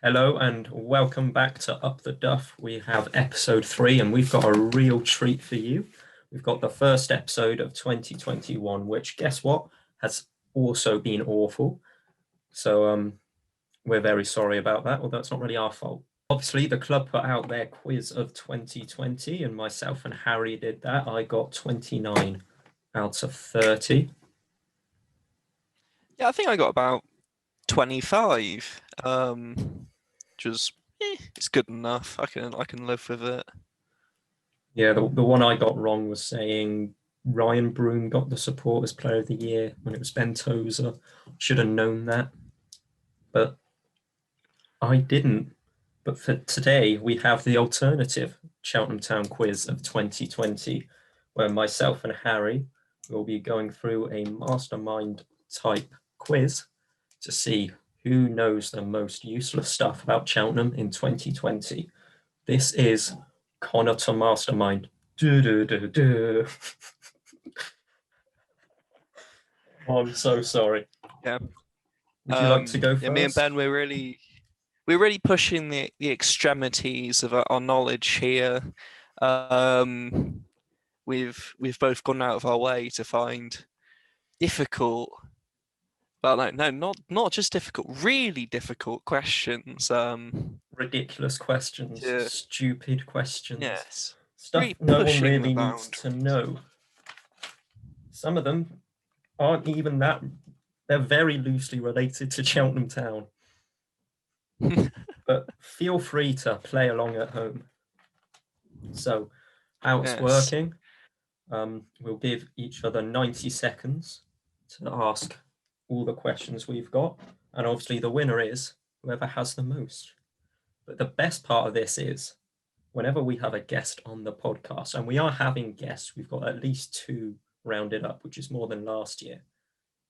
Hello and welcome back to Up The Duff. We have episode 3 and we've got a real treat for you. We've got the first episode of 2021, which, guess what, has also been awful. So we're very sorry about that, although it's not really our fault. Obviously, the club put out their quiz of 2020 and myself and Harry did that. I got 29 out of 30. Yeah, I think I got about 25, which was it's good enough. I can live with it. Yeah, the one I got wrong was saying Ryan Broom got the Supporters Player of the Year when it was Ben Tozer. Should have known that, but I didn't. But for today, we have the alternative Cheltenham Town quiz of 2020, where myself and Harry will be going through a mastermind type quiz to see who knows the most useless stuff about Cheltenham in 2020. This is Conor to Mastermind. Oh, I'm so sorry. Yeah. Would you like to go first? Yeah, me and Ben, we're really pushing the extremities of our knowledge here. We've both gone out of our way to find difficult, but no, not just difficult, really difficult questions. Ridiculous questions, Yeah. stupid questions. Yes. Stuff Really no one pushing really the needs to know. Some of them aren't even that, they're very loosely related to Cheltenham Town. But feel free to play along at home. So, how it's working, we'll give each other 90 seconds to ask all the questions we've got. And obviously the winner is whoever has the most. But the best part of this is whenever we have a guest on the podcast, and we are having guests, we've got at least 2 rounded up, which is more than last year,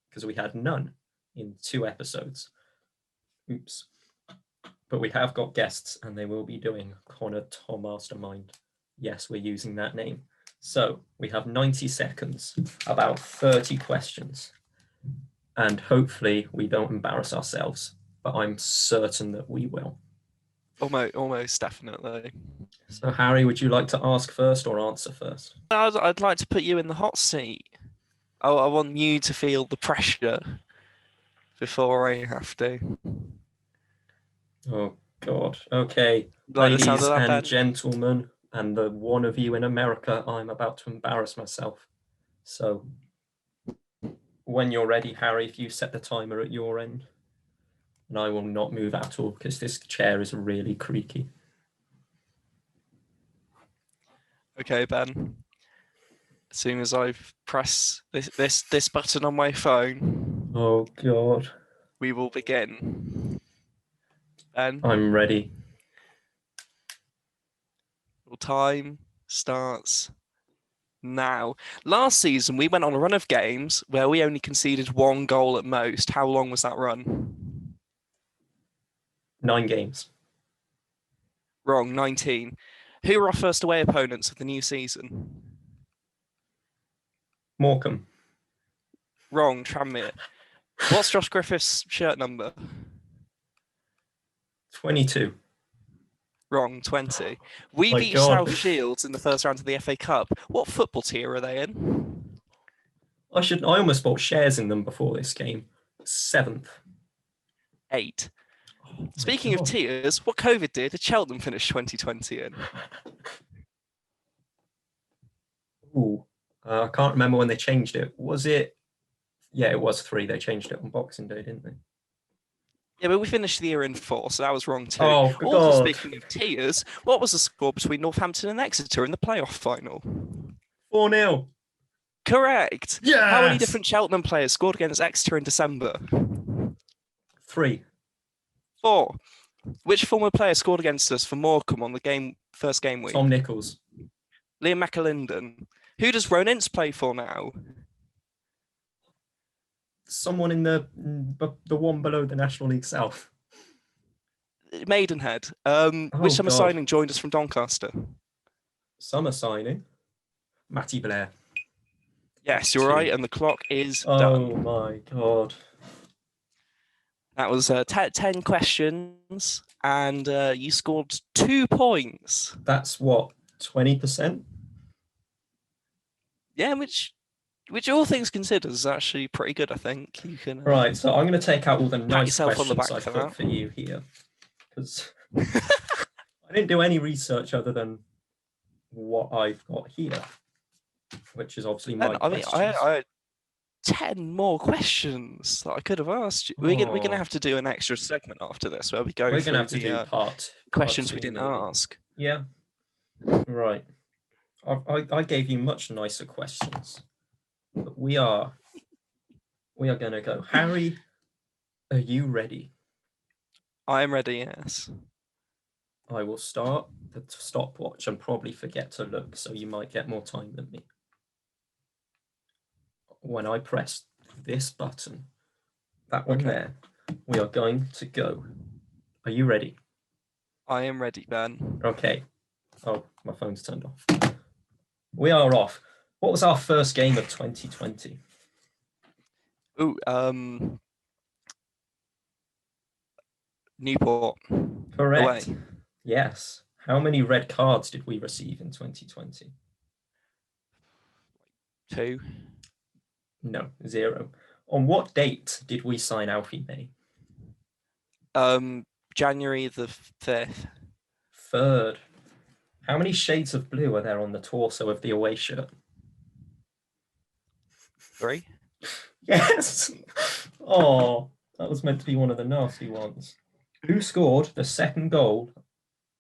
because we had none in 2 episodes. Oops. But we have got guests, and they will be doing Conor Thomaster. Yes, we're using that name. So we have 90 seconds, about 30 questions, and hopefully we don't embarrass ourselves, but I'm certain that we will. Almost definitely. So Harry, would you like to ask first or answer first? I'd like to put you in the hot seat. I want you to feel the pressure before I have to. Oh God. Okay, Like the sound ladies of that, and Ben? gentlemen, and the one of you in America, I'm about to embarrass myself. So when you're ready, Harry, if you set the timer at your end, and I will not move at all because this chair is really creaky. Okay, Ben. As soon as I press this button on my phone, Oh God. we will begin. Ben, I'm ready. your time starts now. Last season, we went on a run of games where we only conceded 1 goal at most. How long was that run? 9 games. Wrong, 19. Who were our first away opponents of the new season? Morecambe. Wrong, Tranmere. What's Josh Griffith's shirt number? 22. Wrong, 20. We beat God. South Shields in the first round of the FA Cup. What football tier are they in? I almost bought shares in them before this game. 7th. 8. Speaking of tiers, what COVID tier did Cheltenham finish 2020 in? Ooh, I can't remember when they changed it. Was it? Yeah, it was 3. They changed it on Boxing Day, didn't they? Yeah, but we finished the year in 4, so that was wrong too. Oh, also, speaking of tiers, what was the score between Northampton and Exeter in the playoff final? 4-0. Correct. Yes! How many different Cheltenham players scored against Exeter in December? 3. 4. Which former player scored against us for Morecambe on the first game week? Tom Nichols. Liam McAlinden. Who does Ron Ince play for now? Someone in the one below the National League South. Maidenhead. Which summer signing joined us from Doncaster? Summer signing? Matty Blair. Yes, you're right, and the clock is done. done. Oh my God. That was 10 questions, and you scored 2 points. That's what, 20%? Yeah, which all things considered is actually pretty good, I think. You can Right, so I'm going to take out all the nice yourself on the questions back I for put that. for you here, because I didn't do any research other than what I've got here, which is obviously my questions. I had 10 more questions that I could have asked you. We're gonna have to do an extra segment after this where we go We're through going to have to do questions part we two, didn't maybe. ask. Yeah, right. I gave you much nicer questions, but we are going to go. Harry, are you ready? I am ready, yes. I will start the stopwatch and probably forget to look, so you might get more time than me. When I press this button, that one there, we are going to go. Are you ready? I am ready, Ben. Okay. Oh, my phone's turned off. We are off. What was our first game of 2020? Ooh, Newport. Correct. Away. Yes. How many red cards did we receive in 2020? 2. No, 0. On what date did we sign Alfie May? January the 5th. 3rd. How many shades of blue are there on the torso of the away shirt? 3. Yes. Oh, that was meant to be one of the nasty ones. Who scored the second goal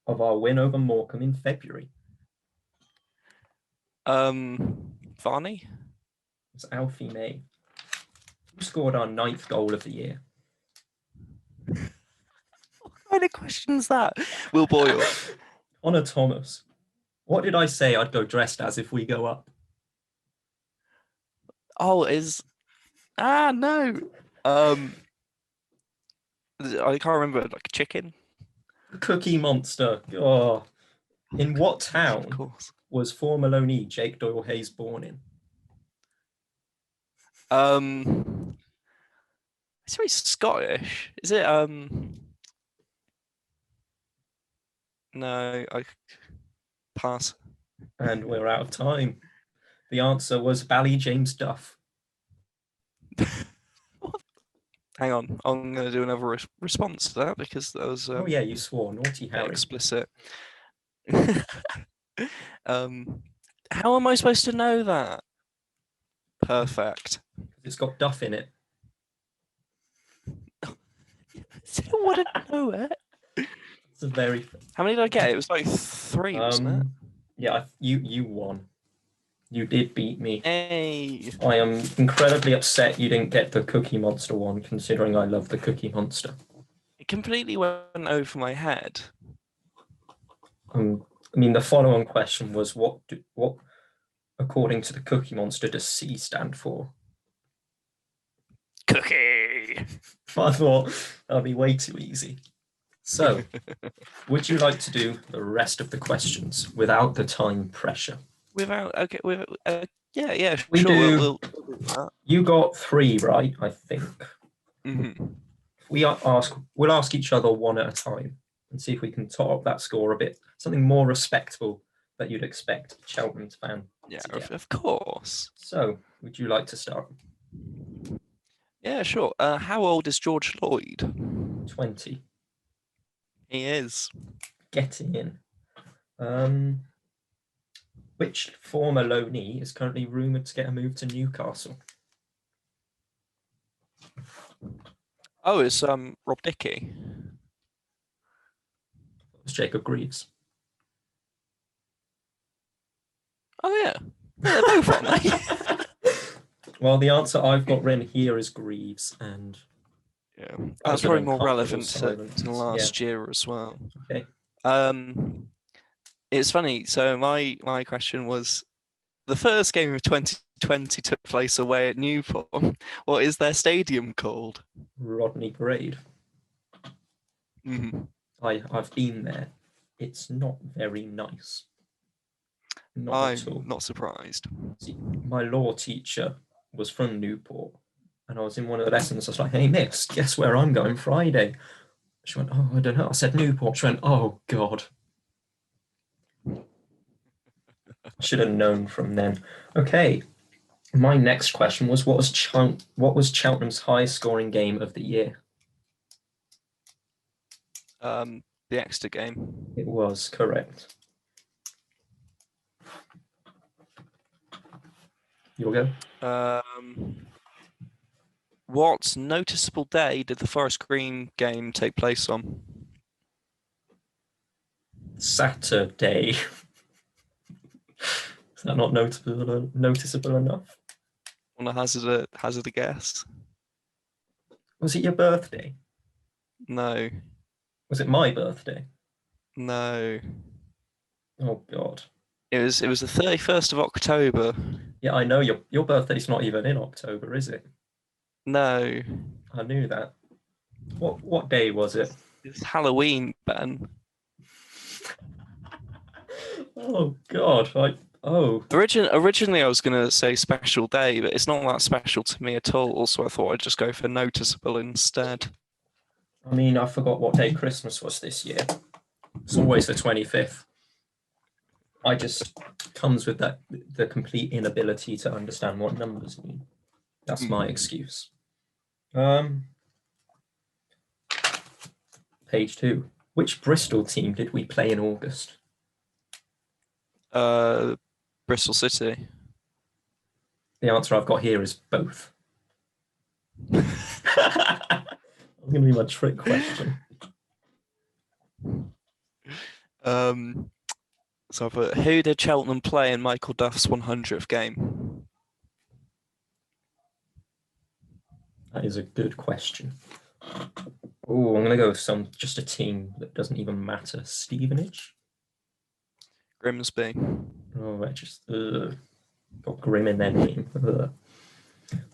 of our win over Morecambe in February? Varney? It's Alfie May. Who scored our 9th goal of the year? What kind of question is that? Will Boyle. Conor Thomas. What did I say I'd go dressed as if we go up? Oh, no. I can't remember, like a chicken? Cookie Monster. Oh. In what town Of course. was former loanee Jake Doyle Hayes born in? It's very Scottish. Is it no, I pass. And we're out of time. The answer was Bally James Duff. Hang on, I'm going to do another response to that because that was Oh yeah, you swore. Naughty Harry. explicit. How am I supposed to know that? Perfect. It's got Duff in it. I don't want to know it. It's a very... How many did I get? It was like 3, wasn't it? Yeah, you won. You did beat me. Hey. I am incredibly upset you didn't get the Cookie Monster one, considering I love the Cookie Monster. It completely went over my head. I mean, the follow-on question was, what, according to the Cookie Monster, does C stand for? Cookie! I thought that'd be way too easy. So, would you like to do the rest of the questions without the time pressure? Yeah, We sure. do. We'll do that. You got 3 right, I think. Mm-hmm. We'll ask each other one at a time and see if we can top up that score a bit. Something more respectable that you'd expect a Cheltenham fan. Yeah, of course. So, would you like to start? Yeah, sure. How old is George Lloyd? 20. He is. Getting in. Which former loanee is currently rumoured to get a move to Newcastle? Oh, it's Rob Dickey. It was Jacob Greaves. Oh yeah, they're both on there. Well, the answer I've got written here is Greaves, and yeah, that's probably more relevant to last year year as well. Okay. It's funny. So my question was, the first game of 2020 took place away at Newport. What is their stadium called? Rodney Parade. Mm-hmm. I've been there. It's not very nice. I'm not surprised. See, my law teacher was from Newport, and I was in one of the lessons. I was like, "Hey, miss, guess where I'm going Friday?" She went, "Oh, I don't know." I said, "Newport." She went, "Oh, God." I should have known from then. Okay, my next question was, what was Cheltenham's highest scoring game of the year? The Exeter game. It was correct. You'll go. What noticeable day did the Forest Green game take place on? Saturday. Is that not noticeable enough? Want to hazard a guess? Was it your birthday? No. Was it my birthday? No. Oh, God. It was the 31st of October. Yeah, I know your birthday's not even in October, is it? No. I knew that. What day was it? It's Halloween, Ben. Oh, God. Originally, I was going to say special day, but it's not that special to me at all. So I thought I'd just go for noticeable instead. I mean, I forgot what day Christmas was this year. It's always the 25th. I just comes with the complete inability to understand what numbers mean. That's my excuse. Page 2. Which Bristol team did we play in August? Bristol City. The answer I've got here is both. That's going to be my trick question. So I put, who did Cheltenham play in Michael Duff's 100th game? That is a good question. Oh, I'm going to go with just a team that doesn't even matter. Stevenage? Grimsby. Oh, I just got Grim in their name.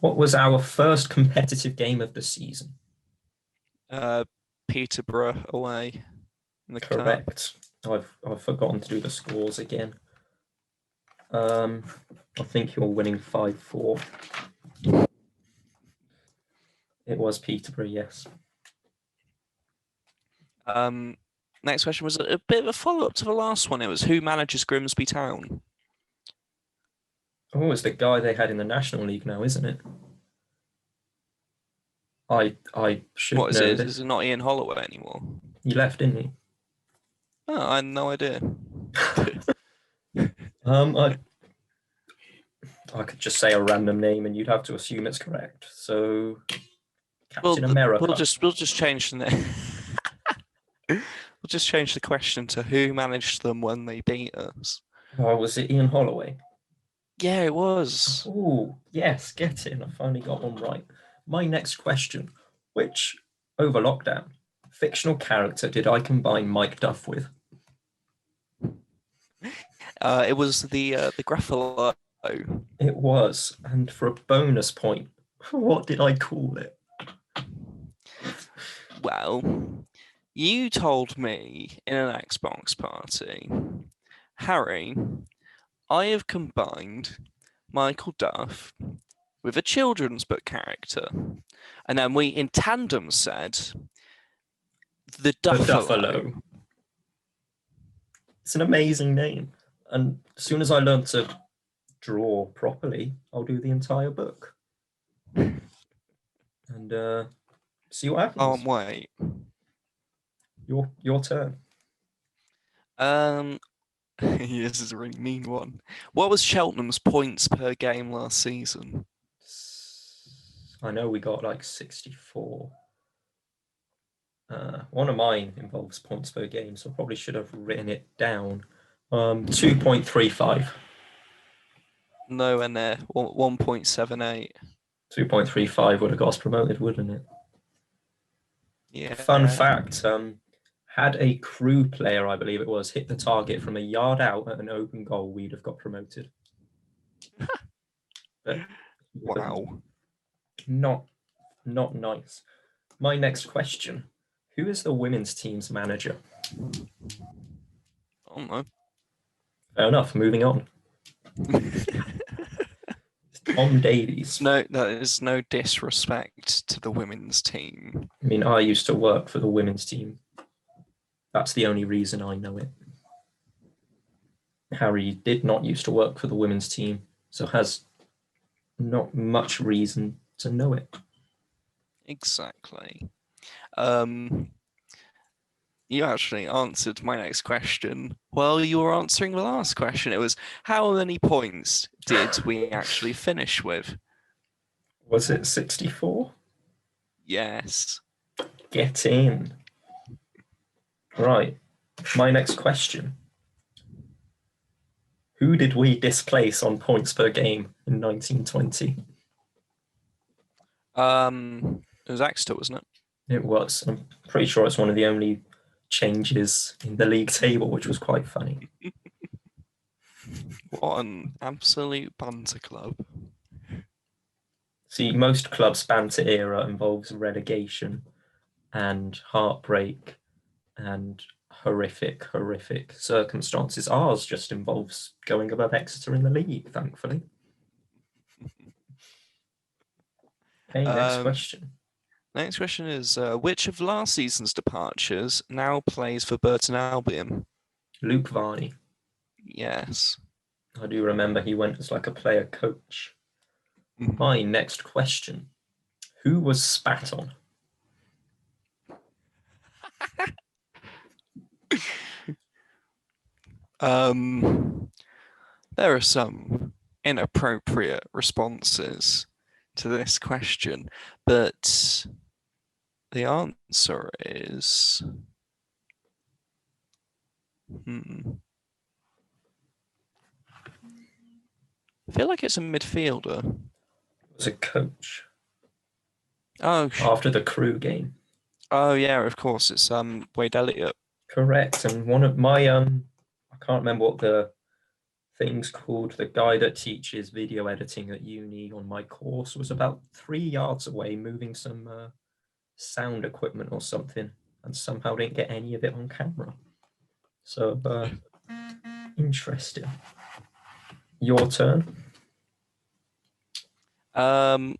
What was our first competitive game of the season? Peterborough away. In the Correct. Cup. I've forgotten to do the scores again. I think you're winning 5-4. It was Peterborough, yes. Next question was a bit of a follow-up to the last one. It was, who manages Grimsby Town? Oh, it's the guy they had in the National League now, isn't it? I should what is know it? this. Is it not Ian Holloway anymore? He left, didn't he? Oh, I had no idea. I could just say a random name and you'd have to assume it's correct. So, Captain America. We'll just change the name. We'll just change the question to who managed them when they beat us. Oh, was it Ian Holloway? Yeah, it was. Oh, yes, get in. I finally got one right. My next question, which, over lockdown, fictional character did I combine Mike Duff with? It was the Gruffalo. It was, and for a bonus point, what did I call it? Well, you told me in an Xbox party, Harry, I have combined Michael Duff with a children's book character. And then we in tandem said the Duffalo. It's an amazing name. And as soon as I learn to draw properly, I'll do the entire book. And see what happens. Wait. Your turn. This is a really mean one. What was Cheltenham's points per game last season? I know we got like 64. One of mine involves points per game, so I probably should have written it down. 2.35. Nowhere near. 1.78. 2.35 would have got us promoted, wouldn't it? Yeah. Fun fact, had a Crew player, I believe it was, hit the target from a yard out at an open goal, we'd have got promoted. But, wow. Not nice. My next question. Who is the women's team's manager? I don't know. Fair enough, moving on. Tom Davies. No, that is no disrespect to the women's team. I mean, I used to work for the women's team. That's the only reason I know it. Harry did not used to work for the women's team, so has not much reason to know it. Exactly. You actually answered my next question while you were answering the last question. It was, how many points did we actually finish with? Was it 64? Yes. Get in. Right. My next question. Who did we displace on points per game in 1920? It was Exeter, wasn't it? It was. I'm pretty sure it's one of the only changes in the league table, which was quite funny. What an absolute banter club. See, most clubs' banter era involves relegation and heartbreak and horrific circumstances. Ours just involves going above Exeter in the league, thankfully. Okay, next question. Next question is, which of last season's departures now plays for Burton Albion? Luke Varney. Yes. I do remember he went as like a player coach. My next question. Who was spat on? There are some inappropriate responses to this question, but the answer is I feel like it's a midfielder. It was a coach. Oh, after the Crew game. Oh yeah, of course. It's Wade Elliott. Correct. And one of my I can't remember what the thing's called. The guy that teaches video editing at uni on my course was about 3 yards away moving some sound equipment or something, and somehow didn't get any of it on camera. So interesting. Your turn. The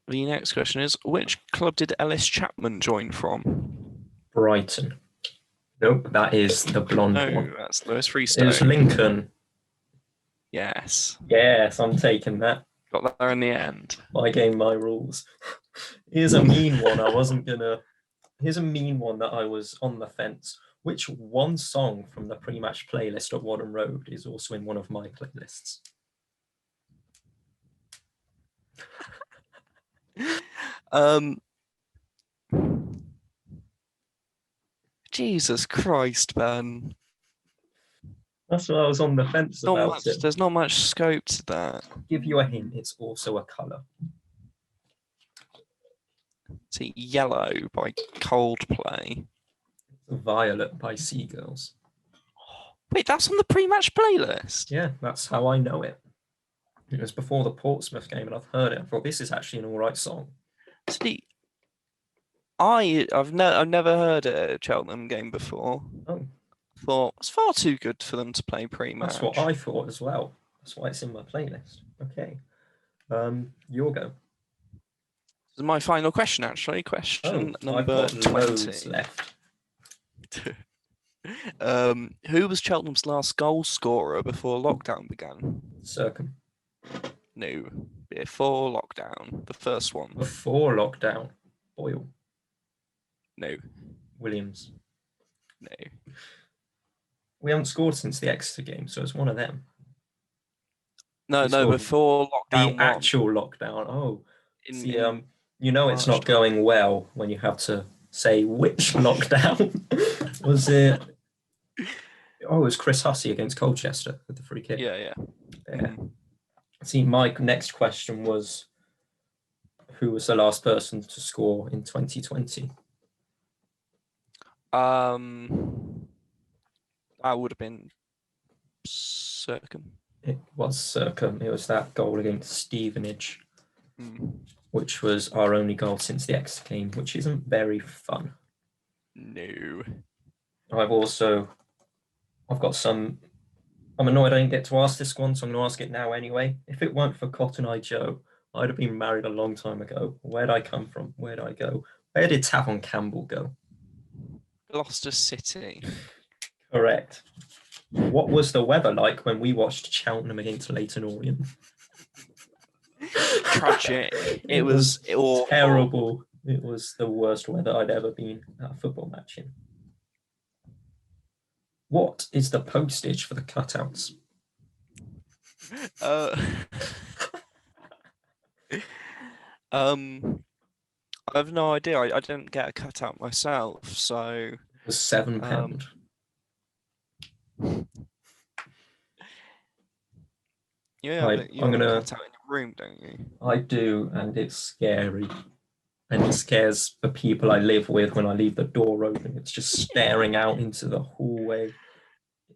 next question is, which club did Ellis Chapman join from? Brighton. Nope, that is the blonde one. No, that's Lewis Freestone. It was Lincoln. Yes. Yes, I'm taking that. Got there in the end. My game, my rules. Here's a mean one. Here's a mean one that I was on the fence. Which one song from the pre-match playlist at Wadham Road is also in one of my playlists? Jesus Christ, man. That's what I was on the fence about. There's not much scope to that. I'll give you a hint. It's also a colour. Is it Yellow by Coldplay? Violet by Seagulls. Wait, that's on the pre-match playlist? Yeah, that's how I know it. It was before the Portsmouth game, and I've heard it. I thought this is actually an all right song. See, I've never heard a Cheltenham game before. Oh. I thought it's far too good for them to play pre-match. That's what I thought as well. That's why it's in my playlist. Okay. Your go. This is my final question, actually. Question number 20. Left. Who was Cheltenham's last goal scorer before lockdown began? Circum. No, before lockdown. The first one. Before lockdown. Boyle. No. Williams. No. We haven't scored since the Exeter game, so it's one of them. No, before lockdown. The actual lockdown. Oh. You know it's not going well when you have to say which lockdown. Was it? Oh, it was Chris Hussey against Colchester with the free kick. Yeah. See, my next question was, who was the last person to score in 2020? That would have been Circum. It was Circum. It was that goal against Stevenage, which was our only goal since the Exeter game, which isn't very fun. No. I've got some I'm annoyed I didn't get to ask this one, so I'm going to ask it now anyway. If it weren't for Cotton Eye Joe, I'd have been married a long time ago. Where'd I come from? Where'd I go? Where did Tavon Campbell go? Gloucester City. Correct. What was the weather like when we watched Cheltenham against Leyton Orient? Tragic. It was terrible. It was the worst weather I'd ever been at a football match in. What is the postage for the cutouts? I have no idea. I didn't get a cutout myself, so it was £7. You have a cutout in your room, don't you? I do, and it's scary. And it scares the people I live with when I leave the door open. It's just staring out into the hallway.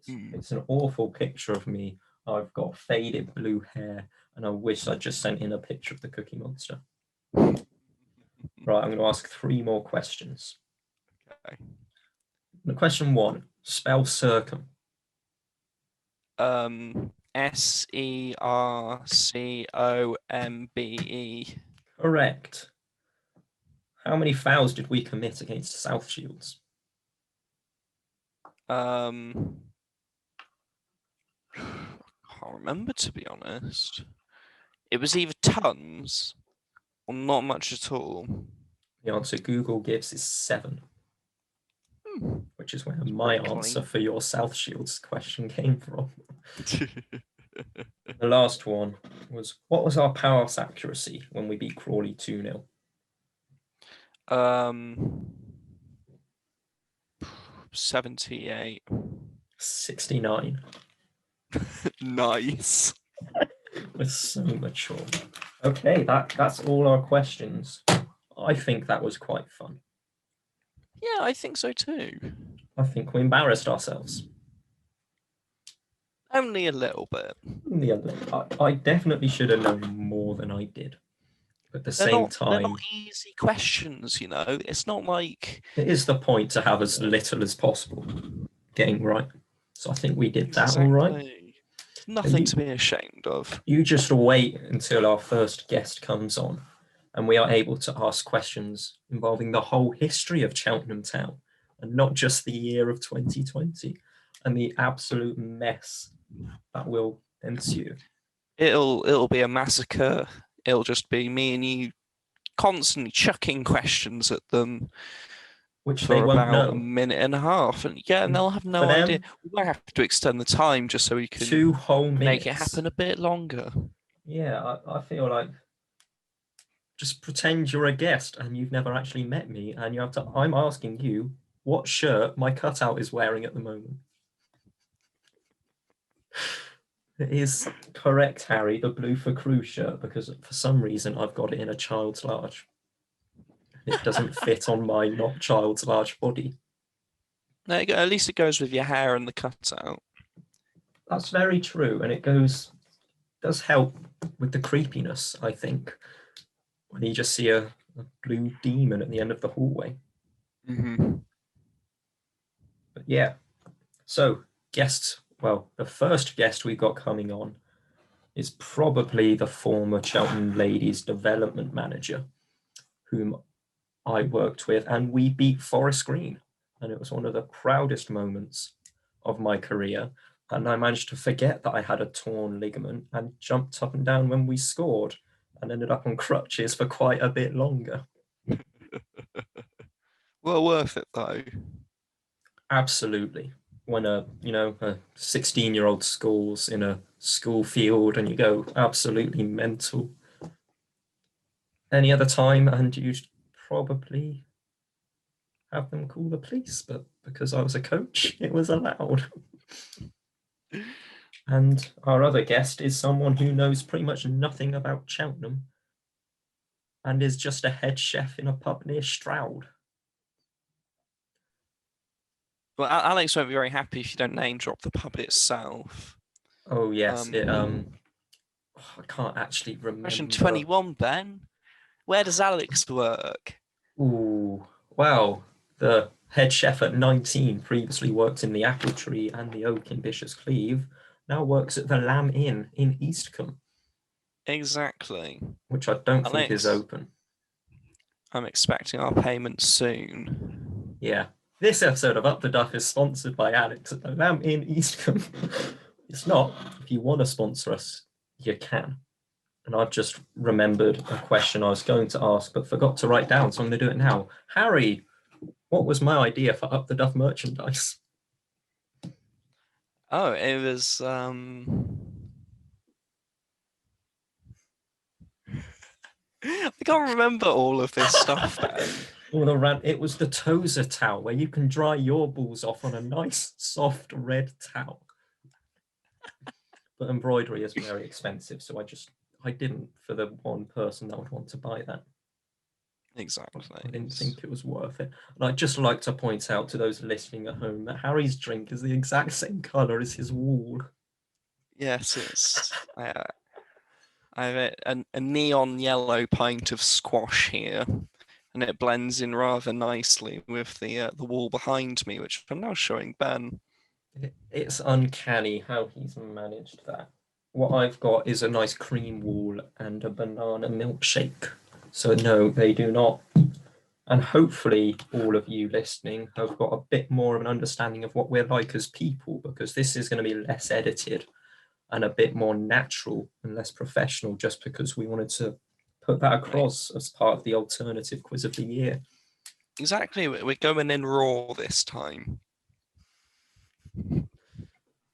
It's an awful picture of me. I've got faded blue hair, and I wish I'd just sent in a picture of the Cookie Monster. Right, I'm going to ask 3 more questions. Okay. Question 1, spell circum. Sercombe. Correct. How many fouls did we commit against South Shields? I can't remember, to be honest. It was either tons or not much at all. The answer Google gives is 7. Which is where my answer for your South Shields question came from. The last one was, what was our pass accuracy when we beat Crawley 2-0? 78. 69. Nice. We're so mature. Okay, that's all our questions. I think that was quite fun. Yeah, I think so too. I think we embarrassed ourselves. Only a little bit. Only a little. I definitely should have known more than I did. But at the same time, they're not easy questions, you know. It's not like it is the point to have as little as possible getting right. So I think we did that all right. Nothing to be ashamed of. You just wait until our first guest comes on and we are able to ask questions involving the whole history of Cheltenham Town and not just the year of 2020 and the absolute mess that will ensue. It'll be a massacre. It'll just be me and you constantly chucking questions at them, which they won't know. A minute and a half, and they'll have no idea. We might have to extend the time just so we can 2 whole minutes. Make it happen a bit longer. Yeah, I feel like just pretend you're a guest and you've never actually met me, and you have to. I'm asking you what shirt my cutout is wearing at the moment. It is correct, Harry, the blue for crew shirt, because for some reason I've got it in a child's large. It doesn't fit on my not child's large body. No, at least it goes with your hair and the cutout. That's very true, and it does help with the creepiness, I think, when you just see a blue demon at the end of the hallway. Mm-hmm. But yeah, so guests. Well, the first guest we got coming on is probably the former Cheltenham Ladies development manager, whom I worked with, and we beat Forest Green. And it was one of the proudest moments of my career. And I managed to forget that I had a torn ligament and jumped up and down when we scored and ended up on crutches for quite a bit longer. Well worth it, though. Absolutely. When a 16-year-old scores in a school field and you go absolutely mental. Any other time and you probably have them call the police, but because I was a coach, it was allowed. And our other guest is someone who knows pretty much nothing about Cheltenham and is just a head chef in a pub near Stroud. Well, Alex won't be very happy if you don't name drop the pub itself. Oh yes, I can't actually remember. Question 21, Ben. Where does Alex work? Ooh, well, the head chef at 19 previously worked in the Apple Tree and the Oak in Bishop's Cleeve, now works at the Lamb Inn in Eastcombe. Exactly. Which I don't think is open. I'm expecting our payment soon. Yeah. This episode of Up The Duff is sponsored by Alex at the Lamb Inn Eastcombe. It's not. If you want to sponsor us, you can. And I've just remembered a question I was going to ask, but forgot to write down, so I'm going to do it now. Harry, what was my idea for Up The Duff merchandise? Oh, it was I can't remember all of this stuff, Ben. It was the Tozer towel, where you can dry your balls off on a nice, soft red towel. But embroidery is very expensive, so I didn't for the one person that would want to buy that. Exactly. I didn't think it was worth it. And I'd just like to point out to those listening at home that Harry's drink is the exact same colour as his wall. Yes, it's I have a neon yellow pint of squash here, and it blends in rather nicely with the wall behind me, which I'm now showing Ben. It's uncanny how he's managed that. What I've got is a nice cream wall and a banana milkshake. So no, they do not. And hopefully all of you listening have got a bit more of an understanding of what we're like as people, because this is going to be less edited and a bit more natural and less professional, just because we wanted to put that across as part of the alternative quiz of the year. Exactly, we're going in raw this time.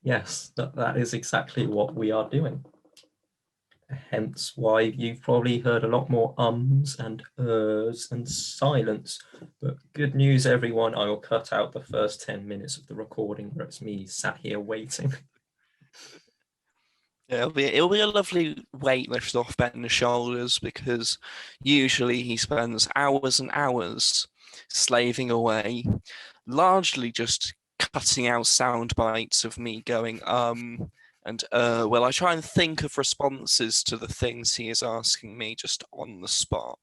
Yes, that is exactly what we are doing. Hence why you've probably heard a lot more ums and ers and silence. But good news, everyone, I will cut out the first 10 minutes of the recording where it's me sat here waiting. Yeah, it'll be a lovely weight lifted off Ben's shoulders, because usually he spends hours and hours slaving away, largely just cutting out sound bites of me going and well, I try and think of responses to the things he is asking me just on the spot.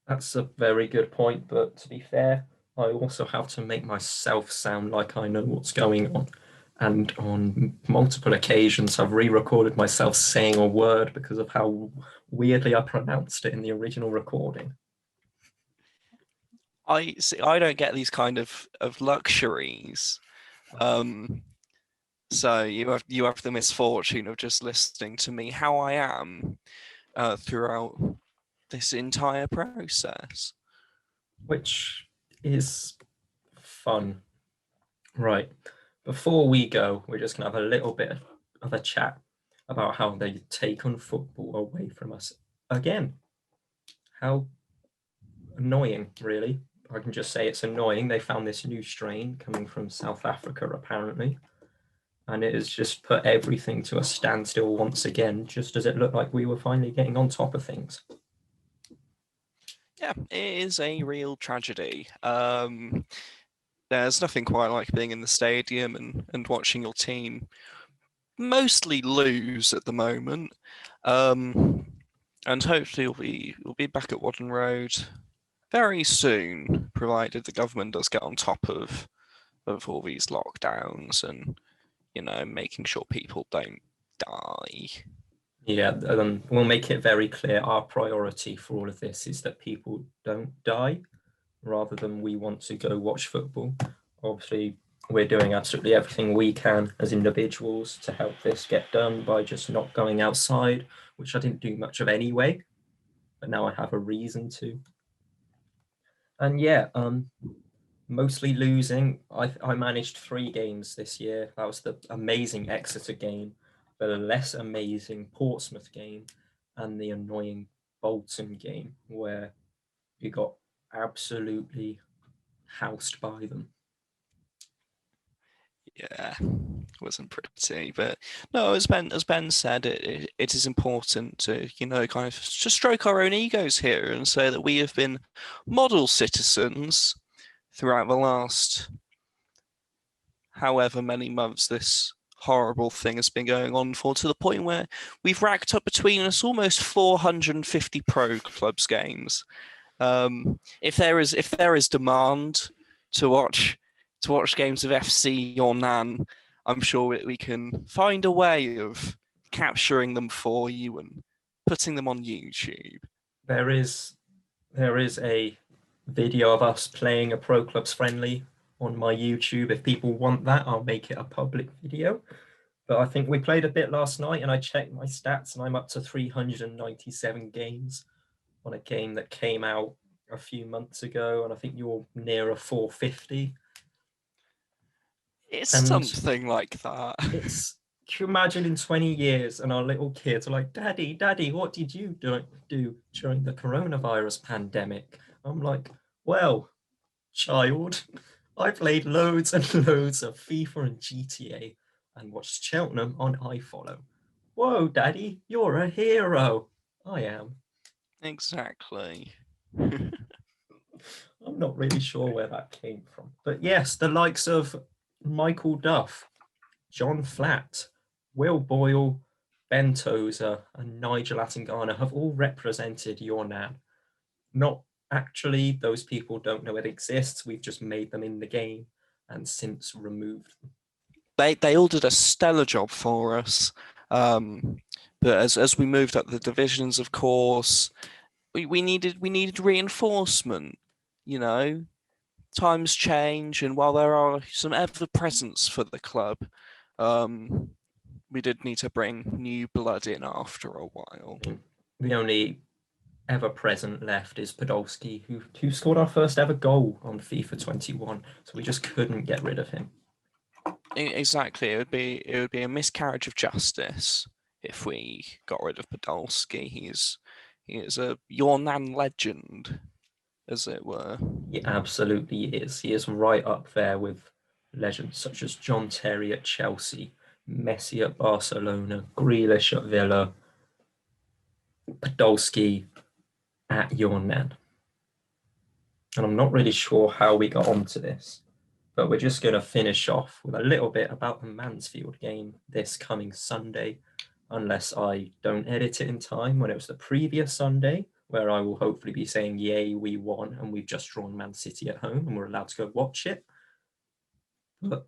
That's a very good point, but to be fair, I also have to make myself sound like I know what's going on. And on multiple occasions, I've re-recorded myself saying a word because of how weirdly I pronounced it in the original recording. I don't get these kind of luxuries. So you have the misfortune of just listening to me how I am throughout this entire process, which is fun. Right. Before we go, we're just going to have a little bit of a chat about how they take on football away from us again. How annoying, really. I can just say it's annoying. They found this new strain coming from South Africa, apparently, and it has just put everything to a standstill once again, just as it looked like we were finally getting on top of things. Yeah, it is a real tragedy. There's nothing quite like being in the stadium and watching your team mostly lose at the moment. And hopefully we'll be back at Wadden Road very soon, provided the government does get on top of all these lockdowns and, you know, making sure people don't die. Yeah, we'll make it very clear our priority for all of this is that people don't die, rather than we want to go watch football. Obviously, we're doing absolutely everything we can as individuals to help this get done by just not going outside, which I didn't do much of anyway, but now I have a reason to. And yeah, mostly losing. I managed 3 games this year. That was the amazing Exeter game, the less amazing Portsmouth game, and the annoying Bolton game, where we got absolutely housed by them. Yeah, wasn't pretty, but no, as Ben said, it is important to, you know, kind of just stroke our own egos here and say that we have been model citizens throughout the last however many months this horrible thing has been going on for, to the point where we've racked up between us almost 450 pro clubs games. If there is demand to watch games of FC or NAN, I'm sure we can find a way of capturing them for you and putting them on YouTube. There is a video of us playing a Pro Clubs friendly on my YouTube. If people want that, I'll make it a public video. But I think we played a bit last night, and I checked my stats, and I'm up to 397 games on a game that came out a few months ago, and I think you're near a 450. It's And something like that. Can you imagine in 20 years and our little kids are like, Daddy, what did you do during the coronavirus pandemic? I'm like, well, child, I played loads and loads of FIFA and GTA and watched Cheltenham on iFollow. Whoa, Daddy, you're a hero. I am. Exactly. I'm not really sure where that came from. But yes, the likes of Michael Duff, John Flatt, Will Boyle, Ben Tozer, and Nigel Attingana have all represented your Nan. Not actually, those people don't know it exists. We've just made them in the game and since removed them. They all did a stellar job for us. But as we moved up the divisions, of course, we needed reinforcement. You know, times change, and while there are some ever presence for the club, we did need to bring new blood in after a while. The only ever present left is Podolski, who scored our first ever goal on FIFA 21. So we just couldn't get rid of him. Exactly, it would be a miscarriage of justice if we got rid of Podolski. He is a your Nan legend, as it were. He absolutely is. He is right up there with legends such as John Terry at Chelsea, Messi at Barcelona, Grealish at Villa, Podolski at your Nan. And I'm not really sure how we got onto this, but we're just going to finish off with a little bit about the Mansfield game this coming Sunday, unless I don't edit it in time when it was the previous Sunday, where I will hopefully be saying, yay, we won, and we've just drawn Man City at home, and we're allowed to go watch it. But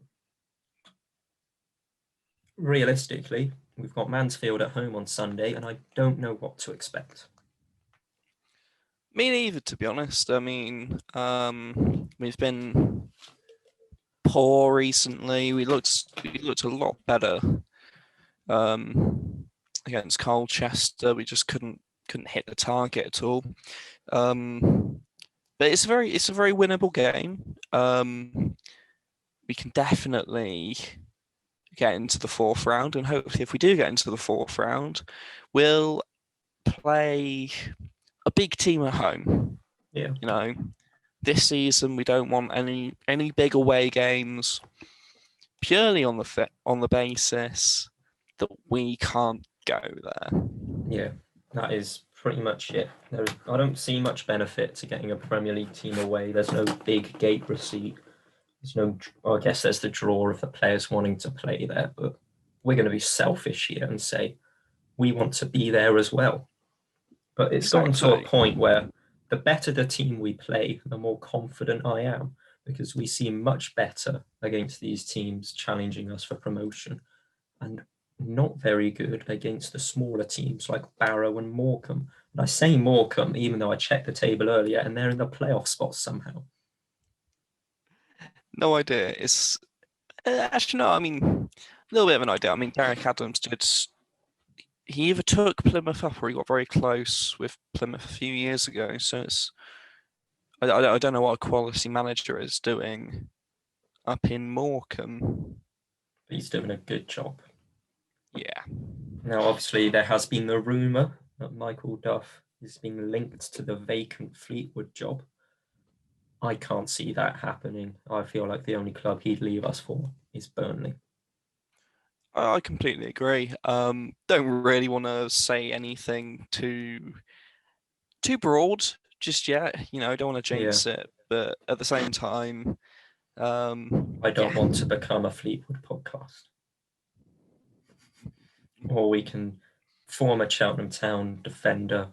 realistically, we've got Mansfield at home on Sunday, and I don't know what to expect. Me neither, to be honest. I mean, we've been poor recently. We looked a lot better against Colchester. We just couldn't hit the target at all. But it's a very winnable game. We can definitely get into the fourth round, and hopefully, if we do get into the fourth round, we'll play a big team at home. Yeah. You know, this season we don't want any big away games, purely on the basis that we can't go there. Yeah, that is pretty much it. I don't see much benefit to getting a Premier League team away. There's no big gate receipt. I guess there's the draw of the players wanting to play there, but we're going to be selfish here and say we want to be there as well. But it's gotten to a point where the better the team we play, the more confident I am, because we seem much better against these teams challenging us for promotion, and not very good against the smaller teams like Barrow and Morecambe. And I say Morecambe, even though I checked the table earlier, and they're in the playoff spots somehow. No idea. It's actually no. I mean, a little bit of an idea. I mean, Derek Adams did. He either took Plymouth up or he got very close with Plymouth a few years ago. So it's. I don't know what a quality manager is doing up in Morecambe. But he's doing a good job. Yeah. Now, obviously, there has been the rumour that Michael Duff is being linked to the vacant Fleetwood job. I can't see that happening. I feel like the only club he'd leave us for is Burnley. I completely agree. Don't really want to say anything too broad just yet. I don't want to jinx it, but at the same time, I don't want to become a Fleetwood podcast. Or we can form a Cheltenham Town defender.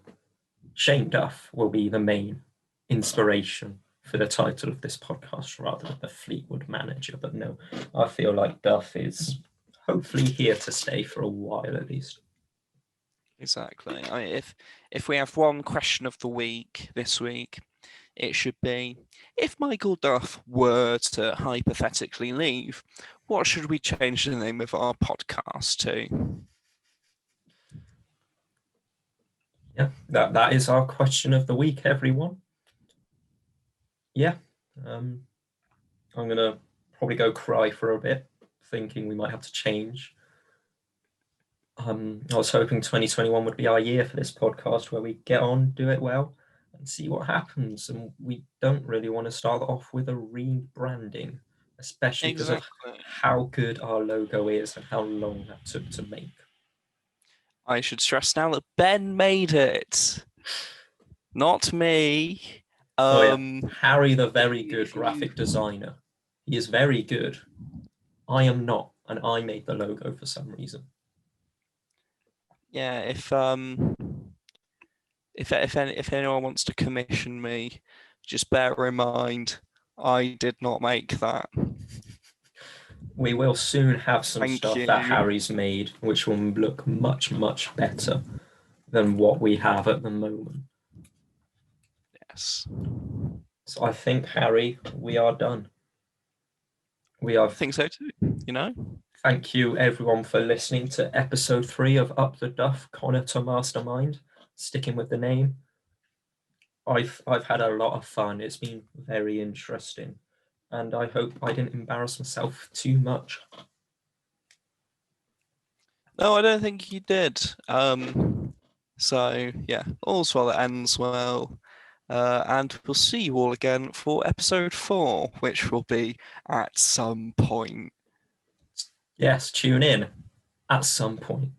Shane Duff will be the main inspiration for the title of this podcast rather than the Fleetwood manager. But no, I feel like Duff is hopefully here to stay for a while at least. Exactly. I mean, if we have one question of the week this week, it should be, if Michael Duff were to hypothetically leave, what should we change the name of our podcast to? Yeah, that is our question of the week, everyone. Yeah, I'm going to probably go cry for a bit, thinking we might have to change. I was hoping 2021 would be our year for this podcast, where we get on, do it well, and see what happens. And we don't really want to start off with a rebranding, especially because of how good our logo is and how long that took to make. I should stress now that Ben made it, not me. Harry, the very good graphic designer. He is very good. I am not, and I made the logo for some reason. Yeah, if anyone wants to commission me, just bear in mind I did not make that. We will soon have some stuff that Harry's made, which will look much, much better than what we have at the moment. Yes. So I think, Harry, we are done. I think so too, you know? Thank you, everyone, for listening to episode 3 of Up The Duff, Conor to Mastermind. Sticking with the name. I've had a lot of fun. It's been very interesting. And I hope I didn't embarrass myself too much. No, I don't think you did. So, yeah, all's well that ends well. And we'll see you all again for episode 4, which will be at some point. Yes, tune in at some point.